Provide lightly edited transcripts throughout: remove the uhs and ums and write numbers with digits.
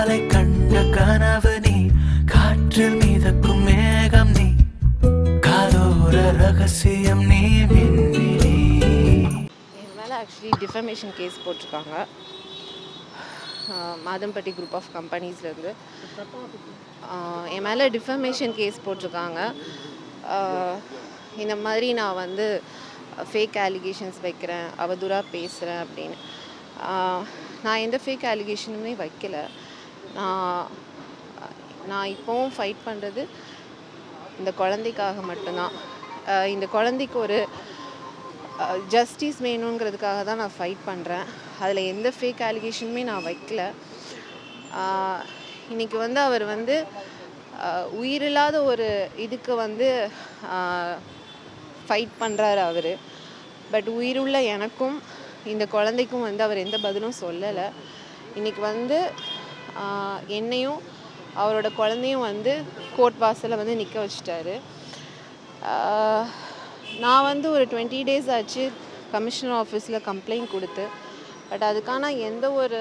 காலை கண்ட கனவு நீ, காற்றில் மிதக்கும் மேகம் நீ, காதோர ரகசியம் நீ, மின்மினி. என் மேலே ஆக்சுவலி டிஃபமேஷன் கேஸ் போட்டிருக்காங்க மாதம்பட்டி குரூப் ஆஃப் கம்பெனிஸ்லேருந்து. என் மேலே டிஃபமேஷன் கேஸ் போட்டிருக்காங்க. இந்த மாதிரி நான் வந்து ஃபேக் அலிகேஷன்ஸ் வைக்கிறேன், அவதூறாக பேசுகிறேன் அப்படின்னு. நான் எந்த ஃபேக் அலிகேஷனுமே வைக்கல. நான் இப்போவும் ஃபைட் பண்ணுறது இந்த குழந்தைக்காக மட்டும்தான். இந்த குழந்தைக்கு ஒரு ஜஸ்டிஸ் வேணுங்கிறதுக்காக தான் நான் ஃபைட் பண்ணுறேன். அதில் எந்த ஃபேக் அலிகேஷனுமே நான் வைக்கல. இன்றைக்கி வந்து அவர் வந்து உயிரில்லாத ஒரு இதுக்கு வந்து ஃபைட் பண்ணுறாரு அவர். பட் உயிருள்ள எனக்கும் இந்த குழந்தைக்கும் வந்து அவர் எந்த பதிலும் சொல்லலை. இன்றைக்கி வந்து என்னையும் அவரோட குழந்தையும் வந்து கோர்ட் வாசலில் வந்து நிற்க வச்சிட்டாரு. நான் வந்து ஒரு 20 days ஆச்சு கமிஷனர் ஆஃபீஸில் கம்ப்ளைண்ட் கொடுத்து. பட் அதுக்கான எந்த ஒரு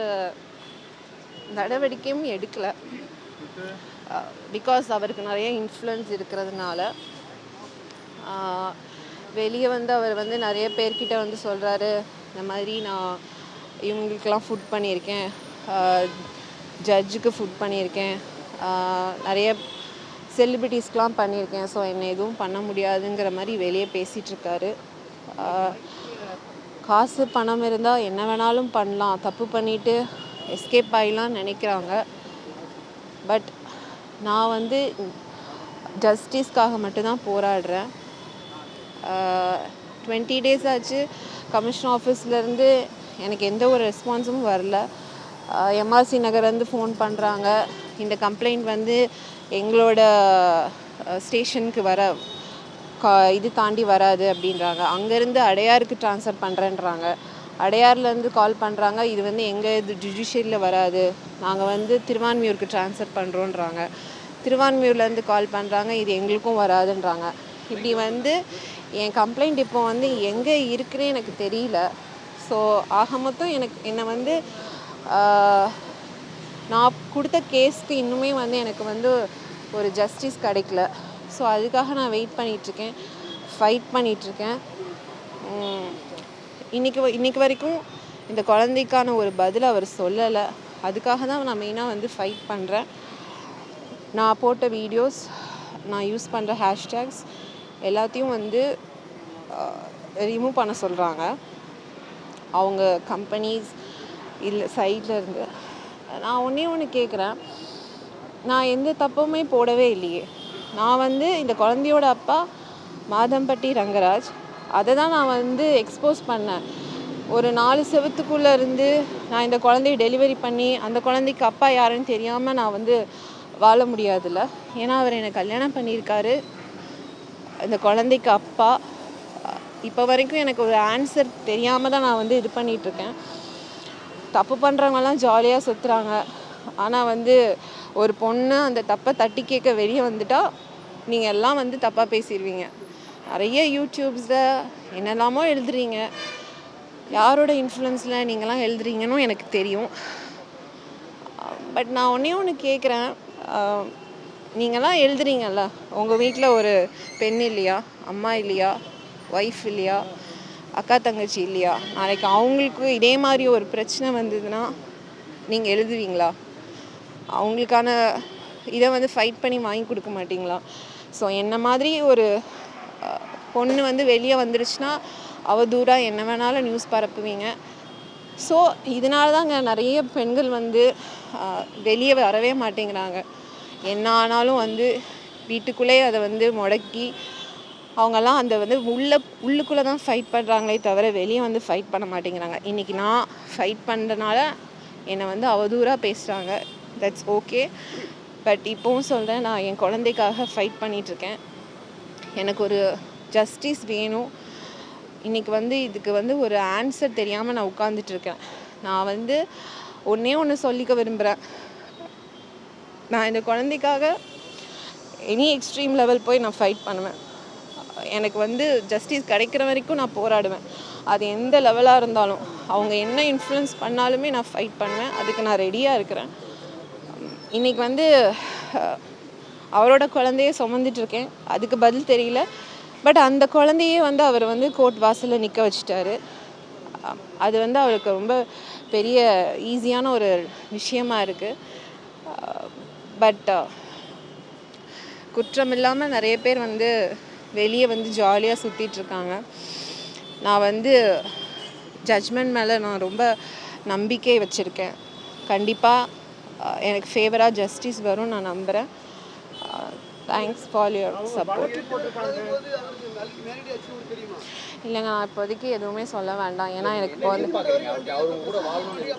நடவடிக்கையும் எடுக்கலை. பிகாஸ் அவருக்கு நிறைய இன்ஃப்ளூயன்ஸ் இருக்கிறதுனால வெளியே வந்து அவர் வந்து நிறைய பேர்கிட்ட வந்து சொல்கிறாரு, இந்த மாதிரி நான் இவங்களுக்கெல்லாம் ஃபுட் பண்ணியிருக்கேன், ஜட்ஜுக்கு ஃபுட் பண்ணியிருக்கேன், நிறைய செலிபிரிட்டிஸ்க்கெலாம் பண்ணியிருக்கேன், ஸோ என்னை எதுவும் பண்ண முடியாதுங்கிற மாதிரி வெளியே பேசிகிட்ருக்காரு. காசு பணம் இருந்தால் என்ன வேணாலும் பண்ணலாம், தப்பு பண்ணிவிட்டு எஸ்கேப் ஆகிடலான்னு நினைக்கிறாங்க. பட் நான் வந்து ஜஸ்டிஸ்க்காக மட்டும்தான் போராடுறேன். 20 days ஆச்சு கமிஷன் ஆஃபீஸ்லேருந்து எனக்கு எந்த ஒரு ரெஸ்பான்ஸும் வரல. எம்ஆர்சி நகர்லேருந்து ஃபோன் பண்ணுறாங்க, இந்த கம்ப்ளைண்ட் வந்து எங்களோட ஸ்டேஷனுக்கு வர இது தாண்டி வராது அப்படின்றாங்க. அங்கேருந்து அடையாருக்கு ட்ரான்ஸ்ஃபர் பண்ணுறேன்றாங்க. அடையார்லேருந்து கால் பண்ணுறாங்க, இது வந்து எங்கள் இது ஜுடிஷியரியில் வராது, நாங்கள் வந்து திருவான்மியூருக்கு ட்ரான்ஸ்ஃபர் பண்ணுறோன்றாங்க. திருவான்மியூர்லேருந்து கால் பண்ணுறாங்க, இது எங்களுக்கும் வராதுன்றாங்க. இப்படி வந்து என் கம்ப்ளைண்ட் இப்போ வந்து எங்கே இருக்குன்னே எனக்கு தெரியல. ஸோ ஆக மொத்தம் என்னை வந்து நான் கொடுத்த கேஸ்க்கு இன்னுமே வந்து எனக்கு வந்து ஒரு ஜஸ்டிஸ் கிடைக்கல. ஸோ அதுக்காக நான் வெயிட் பண்ணிகிட்ருக்கேன், ஃபைட் பண்ணிகிட்ருக்கேன். இன்றைக்கி வரைக்கும் இந்த குழந்தைக்கான ஒரு பதில் அவர் சொல்லலை. அதுக்காக தான் நான் மெயினாக வந்து ஃபைட் பண்ணுறேன். நான் போட்ட வீடியோஸ், நான் யூஸ் பண்ணுற ஹேஷ்டேக்ஸ் எல்லாத்தையும் வந்து ரிமூவ் பண்ண சொல்கிறாங்க அவங்க கம்பெனிஸ் இல்லை சைடில் இருந்து. நான் ஒன்று கேட்குறேன், நான் எந்த தப்புமே போடவே இல்லையே. நான் வந்து இந்த குழந்தையோட அப்பா மாதம்பட்டி ரங்கராஜ், அதை தான் நான் வந்து எக்ஸ்போஸ் பண்ணேன். ஒரு 4 செவத்துக்குள்ளே இருந்து நான் இந்த குழந்தைய டெலிவரி பண்ணி அந்த குழந்தைக்கு அப்பா யாருன்னு தெரியாமல் நான் வந்து வாழ முடியாதுல்ல. ஏன்னா அவர் என்னை கல்யாணம் பண்ணியிருக்காரு, இந்த குழந்தைக்கு அப்பா. இப்போ வரைக்கும் எனக்கு ஒரு ஆன்சர் தெரியாமல் தான் நான் வந்து இது பண்ணிகிட்ருக்கேன். தப்பு பண்ணுறவங்கலாம் ஜாலியாக சுற்றுறாங்க. ஆனால் வந்து ஒரு பொண்ணு அந்த தப்பை தட்டி கேட்க வெளியே வந்துட்டா நீங்கள் எல்லாம் வந்து தப்பாக பேசிடுவீங்க. நிறைய யூடியூப்ஸில் என்னெல்லாமோ எழுதுறீங்க, யாரோட இன்ஃப்ளூயன்ஸில் நீங்களாம் எழுதுறீங்கன்னு எனக்கு தெரியும். பட் நான் ஒன்று கேட்குறேன், நீங்களாம் எழுதுறீங்கல்ல, உங்கள் வீட்டில் ஒரு பெண் இல்லையா, அம்மா இல்லையா, ஒய்ஃப் இல்லையா, அக்கா தங்கச்சி இல்லையா? நாளைக்கு அவங்களுக்கு இதே மாதிரி ஒரு பிரச்சனை வந்ததுன்னா நீங்கள் எழுதுவீங்களா? அவங்களுக்கான இதை வந்து ஃபைட் பண்ணி வாங்கி கொடுக்க மாட்டிங்களா? ஸோ என்ன மாதிரி ஒரு பொண்ணு வந்து வெளியே வந்துருச்சுன்னா அவதூறாக என்ன வேணாலும் நியூஸ் பரப்புவீங்க. ஸோ இதனால தாங்க நிறைய பெண்கள் வந்து வெளியே வரவே மாட்டேங்கிறாங்க. என்ன ஆனாலும் வந்து வீட்டுக்குள்ளே அதை வந்து முடக்கி அவங்கெல்லாம் அந்த வந்து உள்ளுக்குள்ளே தான் ஃபைட் பண்ணுறாங்களே தவிர வெளியே வந்து ஃபைட் பண்ண மாட்டேங்கிறாங்க. இன்றைக்கி நான் ஃபைட் பண்ணுறதுனால என்னை வந்து அவதூறாக பேசுகிறாங்க, தட்ஸ் ஓகே. பட் இப்போவும் சொல்கிறேன், நான் என் குழந்தைக்காக ஃபைட் பண்ணிகிட்ருக்கேன். எனக்கு ஒரு ஜஸ்டிஸ் வேணும். இன்றைக்கி வந்து இதுக்கு வந்து ஒரு ஆன்சர் தெரியாமல் நான் உட்காந்துட்ருக்கேன். நான் வந்து ஒன்று சொல்லிக்க விரும்புகிறேன். நான் இந்த குழந்தைக்காக எனி எக்ஸ்ட்ரீம் லெவல் போய் நான் ஃபைட் பண்ணுவேன். எனக்கு வந்து ஜஸ்டிஸ் கிடைக்கிற வரைக்கும் நான் போராடுவேன். அது எந்த லெவலாக இருந்தாலும், அவங்க என்ன இன்ஃப்ளூயன்ஸ் பண்ணாலுமே நான் ஃபைட் பண்ணுவேன். அதுக்கு நான் ரெடியாக இருக்கிறேன். இன்னைக்கு வந்து அவரோட குழந்தைய சுமந்துட்டு இருக்கேன், அதுக்கு பதில் தெரியல. பட் அந்த குழந்தையே வந்து அவர் வந்து கோர்ட் வாசலில் நிற்க வச்சுட்டாரு. அது வந்து அவருக்கு ரொம்ப பெரிய ஈஸியான ஒரு விஷயமா இருக்குது. பட் குற்றம் இல்லாமல் நிறைய பேர் வந்து வெளியே வந்து ஜாலியாக சுற்றிட்டுருக்காங்க. நான் வந்து ஜட்ஜ்மெண்ட் மேலே நான் ரொம்ப நம்பிக்கை வச்சுருக்கேன். கண்டிப்பாக எனக்கு ஃபேவராக ஜஸ்டிஸ் வரும் நான் நம்புகிறேன். Thanks for your support. இல்லைங்க, நான் இப்போதைக்கு எதுவுமே சொல்ல வேண்டாம். ஏன்னா எனக்கு இப்போ வந்து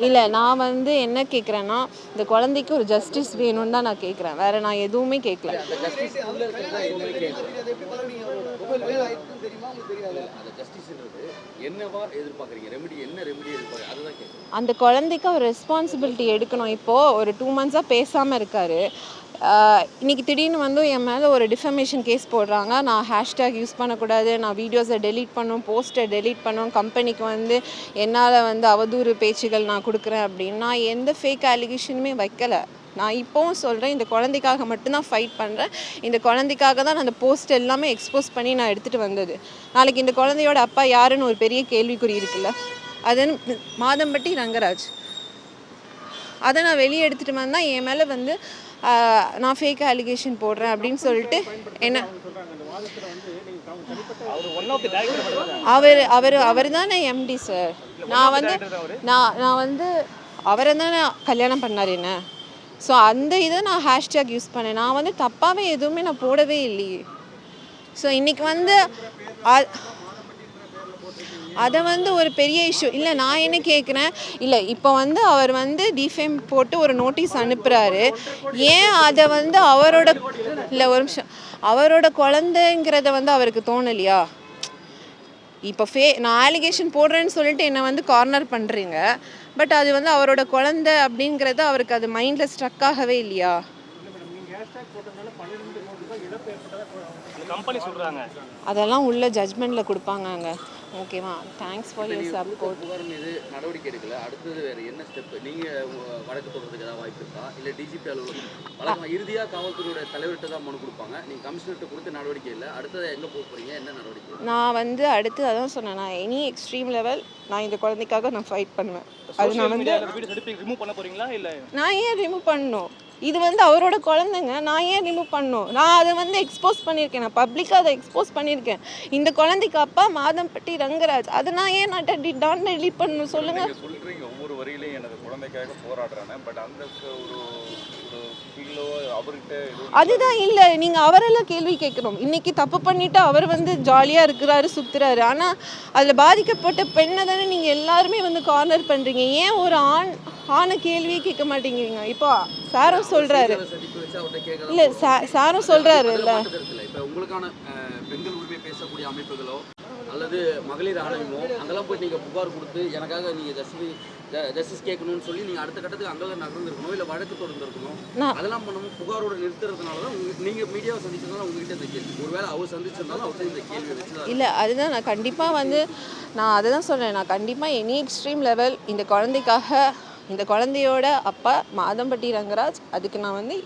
இல்லை, நான் வந்து என்ன கேட்குறேன்னா இந்த குழந்தைக்கு ஒரு ஜஸ்டிஸ் வேணும்னு தான் நான் கேட்குறேன். வேறு நான் எதுவுமே கேட்கல. அந்த குழந்தைக்கு அவர் ரெஸ்பான்சிபிலிட்டி எடுக்கணும். இப்போது ஒரு 2 months பேசாமல் இருக்கார். இன்றைக்கி திடீர்னு வந்து என் மேலே ஒரு டிஃபமேஷன் கேஸ் போடுறாங்க. நான் ஹேஷ்டேக் யூஸ் பண்ணக்கூடாது, நான் வீடியோஸை டெலீட் பண்ணணும், போஸ்ட்டை டெலீட் பண்ணணும், கம்பெனிக்கு வந்து என்னால் வந்து அவதூறு பேச்சுகள் நான் கொடுக்குறேன் அப்படின்னு. நான் எந்த ஃபேக் அலிகேஷனுமே வைக்கலை. நான் இப்போவும் சொல்கிறேன், இந்த குழந்தைக்காக மட்டும்தான் ஃபைட் பண்ணுறேன். இந்த குழந்தைக்காக தான் நான் அந்த போஸ்ட் எல்லாமே எக்ஸ்போஸ் பண்ணி நான் எடுத்துகிட்டு வந்தது. நாளைக்கு இந்த குழந்தையோட அப்பா யாருன்னு ஒரு பெரிய கேள்விக்குறி இருக்குல்ல, அது மாதம்பட்டி ரங்கராஜ். அதை நான் வெளியே எடுத்துகிட்டு வந்தால் என் மேலே வந்து நான் ஃபேக் அலிகேஷன் போடுறேன் அப்படின்னு சொல்லிட்டு என்ன அவர் தானே எம்டி சார். நான் வந்து அவரை தானே கல்யாணம் பண்ணார் என்ன. ஸோ அந்த இதை நான் ஹேஷ்டேக் யூஸ் பண்ணேன். நான் வந்து தப்பாகவே எதுவுமே நான் போடவே இல்லையே. ஸோ இன்றைக்கி வந்து அதை வந்து ஒரு பெரிய இஷ்யூ இல்லை. நான் என்ன கேட்குறேன், இல்லை இப்போ வந்து அவர் வந்து டிஃபேம் போட்டு ஒரு நோட்டீஸ் அனுப்புகிறாரு. ஏன் அதை வந்து அவரோட இல்லை ஒரு நிமிஷம் அவரோட குழந்தைங்கிறத வந்து அவருக்கு தோணலையா? இப்போ நான் அலிகேஷன் போடுறேன்னு சொல்லிட்டு என்னை வந்து கார்னர் பண்ணுறீங்க. பட் அது வந்து அவரோட குழந்தை அப்படிங்கிறது அவருக்கு அது மைண்டில் ஸ்ட்ரக் ஆகவே இல்லையா? அதெல்லாம் உள்ள ஜட்ஜ்மெண்ட்டில் கொடுப்பாங்க. ஓகேவா? Thanks for your support. மீது நடவடிக்கை எடுக்கல, அடுத்தது வேறு என்ன ஸ்டெப்? நீங்கள் வழக்கு தொடர்றதுக்கு ஏதாவது வாய்ப்பு இருக்கா? இல்லை டிஜிபி அலுவலகம் இறுதியாக காவல்துறையோட தலைவர்கிட்ட தான் மனு கொடுப்பாங்க, நீங்கள் கமிஷனர்கிட்ட கொடுத்து நடவடிக்கை இல்லை, அடுத்தது எங்கே போக போகிறீங்க? என்ன நடவடிக்கை? நான் வந்து அடுத்து அதான் சொன்னேன், நான் எனி எக்ஸ்ட்ரீம் லெவல் நான் இந்த குழந்தைக்காக நான் ஃபைட் பண்ணுவேன். அது நான் வந்து ரிமூவ் பண்ண போகிறீங்களா? இல்லை நான் ஏன் ரிமூவ் பண்ணணும்? இது வந்து அவரோட குழந்தைங்க, நான் ஏன் ரிமூவ் பண்ணணும்? நான் அதை வந்து எக்ஸ்போஸ் பண்ணியிருக்கேன், நான் பப்ளிக்காக அதை எக்ஸ்போஸ் பண்ணியிருக்கேன். இந்த குழந்தைக்கு அப்பா மாதம்பட்டி ரங்கராஜ், அதை நான் ஏன் நான் டெலீட் பண்ணணும் சொல்லுங்கள். சொல்கிறீங்க ஒவ்வொரு வரியிலையும் எனது குழந்தைக்காக போராடுறேன். பட் அந்த ஒரு ஃபீலோ அவர்கிட்ட அதுதான் இல்லை. நீங்கள் அவரெல்லாம் கேள்வி கேட்கணும். இன்றைக்கி தப்பு பண்ணிவிட்டு அவர் வந்து ஜாலியாக இருக்கிறாரு, சுற்றுறாரு. ஆனால் அதில் பாதிக்கப்பட்ட பெண்ணை தானே நீங்கள் எல்லாருமே வந்து கார்னர் பண்ணுறீங்க. ஏன் ஒரு ஆணை கேள்வியே கேட்க மாட்டேங்கிறீங்க? இப்போ சாரும் சொல்கிறாரு இல்லை, சாரும் சொல்கிறாரு இல்லை, இப்போ உங்களுக்கான பெண்கள் உரிமை பேசக்கூடிய அமைப்புகளோ அல்லது மகளிர் ஆணையமோ அங்கெல்லாம் போய் நீங்கள் புகார் கொடுத்து எனக்காக நீங்கள் ஜஸ்டிஸ் கேட்கணும்னு சொல்லி நீங்கள் அடுத்த கட்டத்துக்கு அங்கெல்லாம் நகர்ந்துருக்கணும், இல்லை வழக்கு தொடர்ந்துருக்கணும். அதெல்லாம் பண்ணணும். புகாரோட நிறுத்துறதுனால தான் நீங்கள் மீடியாவை சந்திச்சதுனால உங்ககிட்ட இந்த கேள்வி. ஒருவேளை அவர் சந்திச்சிருந்தாலும் அவர்கிட்ட இந்த கேள்வி வச்சு இல்லை. அதுதான் நான் கண்டிப்பாக வந்து நான் அதை தான் சொல்கிறேன். நான் கண்டிப்பாக எனி எக்ஸ்ட்ரீம் லெவல் இந்த குழந்தைக்காக, இந்த குழந்தையோட அப்பா மாதம்பட்டி ரங்கராஜ், அதுக்கு நான் வந்து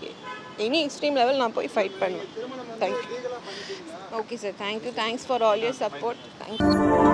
எனி எக்ஸ்ட்ரீம் லெவல் நான் போய் ஃபைட் பண்ணுவேன். Thank you. Okay sir, thank you. Thanks for all your support. Thank you.